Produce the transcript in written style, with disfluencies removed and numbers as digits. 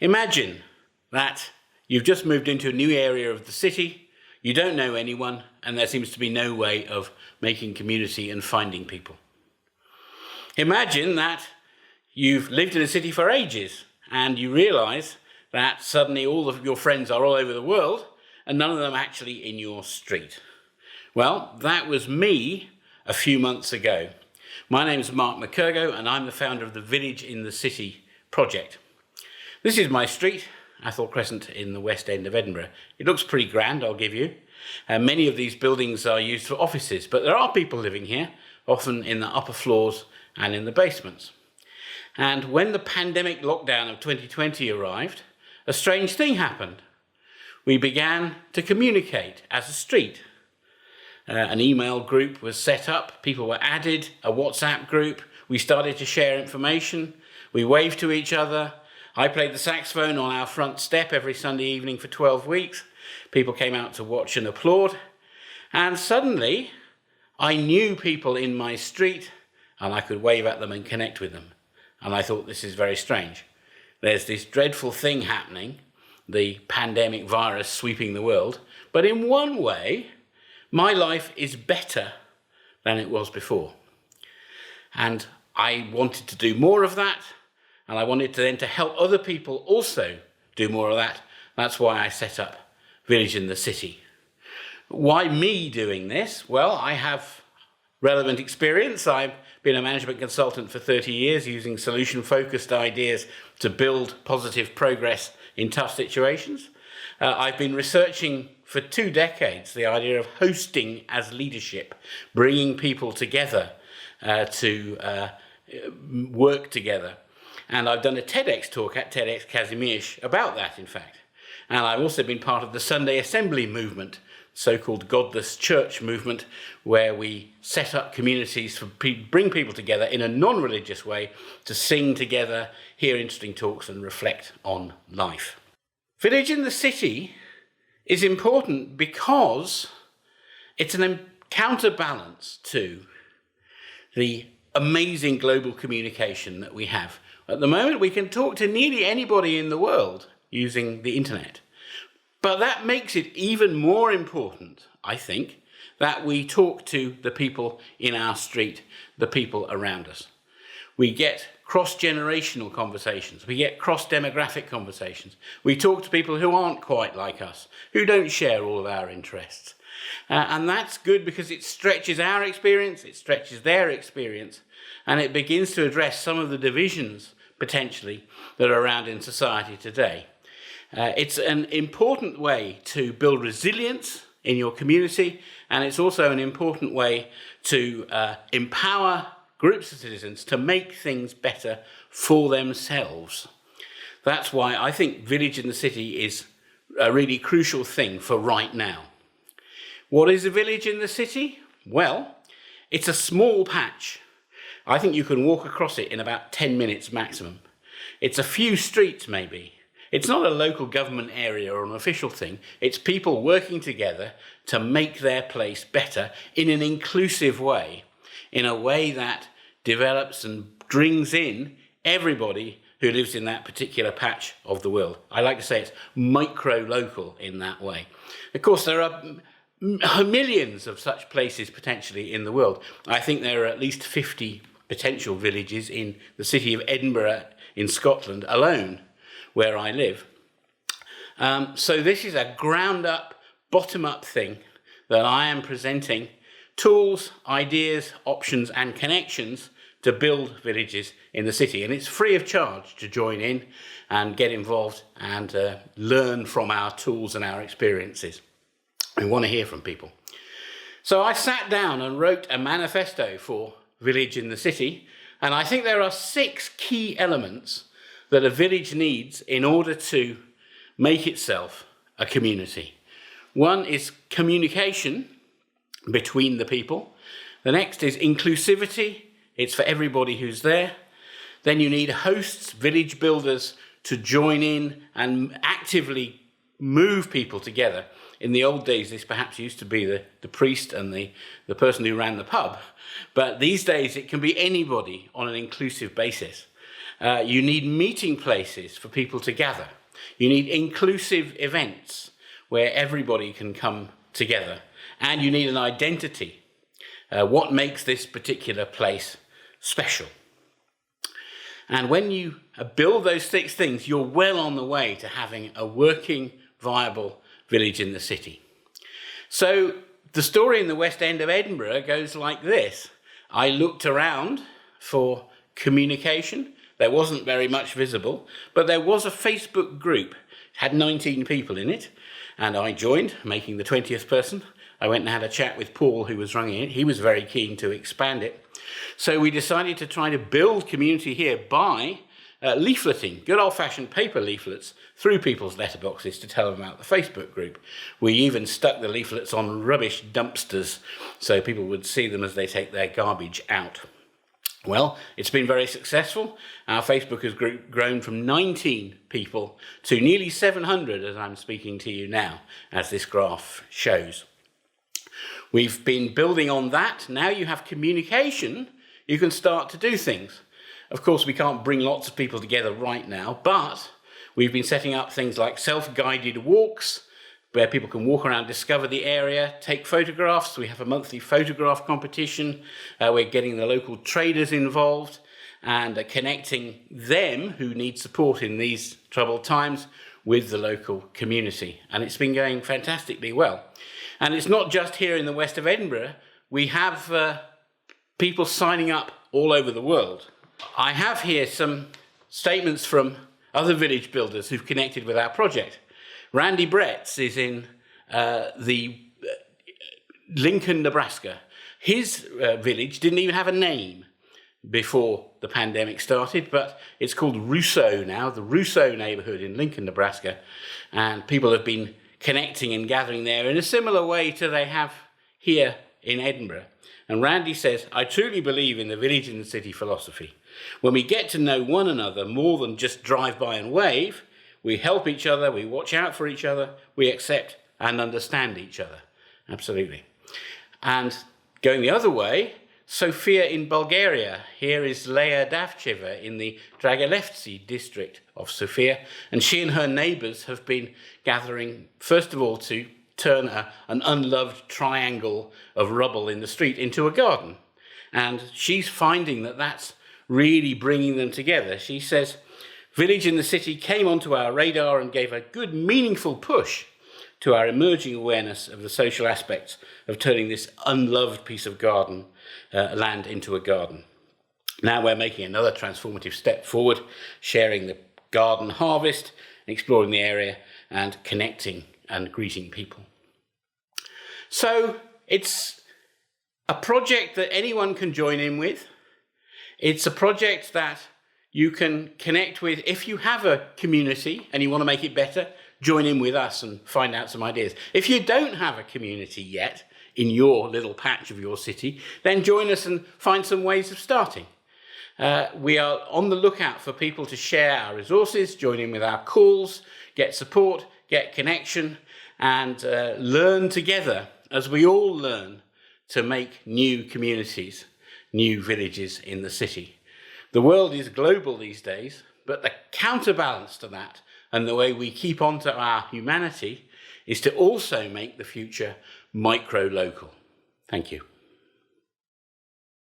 Imagine that you've just moved into a new area of the city, you don't know anyone, and there seems to be no way of making community and finding people. Imagine that you've lived in a city for ages and you realise that suddenly all of your friends are all over the world and none of them actually in your street. Well, that was me a few months ago. My name is McKergow and I'm the founder of the Village in the City project. This is my street, Athol Crescent in the West End of Edinburgh. It looks pretty grand, I'll give you. Many of these buildings are used for offices, but there are people living here, often in the upper floors and in the basements. And when the pandemic lockdown of 2020 arrived, a strange thing happened. We began to communicate as a street. An email group was set up, people were added, a WhatsApp group, we started to share information, we waved to each other. I played the saxophone on our front step every Sunday evening for 12 weeks. People came out to watch and applaud. And suddenly, I knew people in my street and I could wave at them and connect with them. And I thought, this is very strange. There's this dreadful thing happening, the pandemic virus sweeping the world, but in one way, my life is better than it was before. And I wanted to do more of that, and I wanted to then to help other people also do more of that. That's why I set up Village in the City. Why me doing this? Well, I have relevant experience. I've been a management consultant for 30 years using solution-focused ideas to build positive progress in tough situations. I've been researching for 2 decades the idea of hosting as leadership, bringing people together to work together. And I've done a TEDx talk at TEDxKazimierz about that, in fact. And I've also been part of the Sunday Assembly movement, so-called godless church movement, where we set up communities to bring people together in a non-religious way to sing together, hear interesting talks and reflect on life. Village in the City is important because it's an counterbalance to the amazing global communication that we have. At the moment, we can talk to nearly anybody in the world using the internet. But that makes it even more important, I think, that we talk to the people in our street, the people around us. We get cross-generational conversations. We get cross-demographic conversations. We talk to people who aren't quite like us, who don't share all of our interests. And that's good because it stretches our experience, it stretches their experience, and it begins to address some of the divisions, potentially, that are around in society today. It's an important way to build resilience in your community, and it's also an important way to empower groups of citizens to make things better for themselves. That's why I think Village in the City is a really crucial thing for right now. What is a village in the city? Well, it's a small patch. I think you can walk across it in about 10 minutes maximum. It's a few streets maybe. It's not a local government area or an official thing. It's people working together to make their place better in an inclusive way, in a way that develops and brings in everybody who lives in that particular patch of the world. I like to say it's micro-local in that way. Of course, there are millions of such places potentially in the world. I think there are at least 50 potential villages in the city of Edinburgh in Scotland alone, where I live. So this is a ground-up, bottom-up thing that I am presenting tools, ideas, options and connections to build villages in the city. And it's free of charge to join in and get involved and learn from our tools and our experiences. We want to hear from people. So I sat down and wrote a manifesto for Village in the City, and I think there are 6 key elements that a village needs in order to make itself a community. One is communication between the people. The next is inclusivity. It's for everybody who's there. Then you need hosts, village builders to join in and actively move people together. In the old days, this perhaps used to be the priest and the person who ran the pub. But these days, it can be anybody on an inclusive basis. You need meeting places for people to gather. You need inclusive events where everybody can come together. And you need an identity. What makes this particular place special? And when you build those 6 things, you're well on the way to having a working, viable village in the city. So the story in the West End of Edinburgh goes like this. I looked around for communication. There wasn't very much visible, but there was a Facebook group. It had 19 people in it, and I joined, making the 20th person. I went and had a chat with Paul, who was running it. He was very keen to expand it. So we decided to try to build community here by leafleting, good old-fashioned paper leaflets, through people's letterboxes to tell them about the Facebook group. We even stuck the leaflets on rubbish dumpsters so people would see them as they take their garbage out. Well, it's been very successful. Our Facebook has grown from 19 people to nearly 700 as I'm speaking to you now, as this graph shows. We've been building on that. Now you have communication, you can start to do things. Of course, we can't bring lots of people together right now, but we've been setting up things like self-guided walks, where people can walk around, discover the area, take photographs. We have a monthly photograph competition. We're getting the local traders involved and connecting them who need support in these troubled times with the local community. And it's been going fantastically well. And it's not just here in the west of Edinburgh. We have people signing up all over the world. I have here some statements from other village builders who've connected with our project. Randy Bretz is in Lincoln, Nebraska. His village didn't even have a name before the pandemic started, but it's called Rousseau now, the Rousseau neighborhood in Lincoln, Nebraska. And people have been connecting and gathering there in a similar way to they have here in Edinburgh. And Randy says, I truly believe in the village in the city philosophy. When we get to know one another more than just drive by and wave, we help each other, we watch out for each other, we accept and understand each other. Absolutely. And going the other way, Sophia in Bulgaria. Here is Leia Davcheva in the Dragolevci district of Sophia. And she and her neighbours have been gathering, first of all, to turn an unloved triangle of rubble in the street into a garden. And she's finding that that's really bringing them together. She says, Village in the City came onto our radar and gave a good, meaningful push to our emerging awareness of the social aspects of turning this unloved piece of garden land into a garden. Now we're making another transformative step forward, sharing the garden harvest, exploring the area and connecting and greeting people. So it's a project that anyone can join in with. It's a project that you can connect with. If you have a community and you want to make it better, join in with us and find out some ideas. If you don't have a community yet in your little patch of your city, then join us and find some ways of starting. We are on the lookout for people to share our resources, join in with our calls, get support, get connection, and learn together as we all learn to make new communities, new villages in the city. The world is global these days, but the counterbalance to that and the way we keep on to our humanity is to also make the future micro-local. Thank you.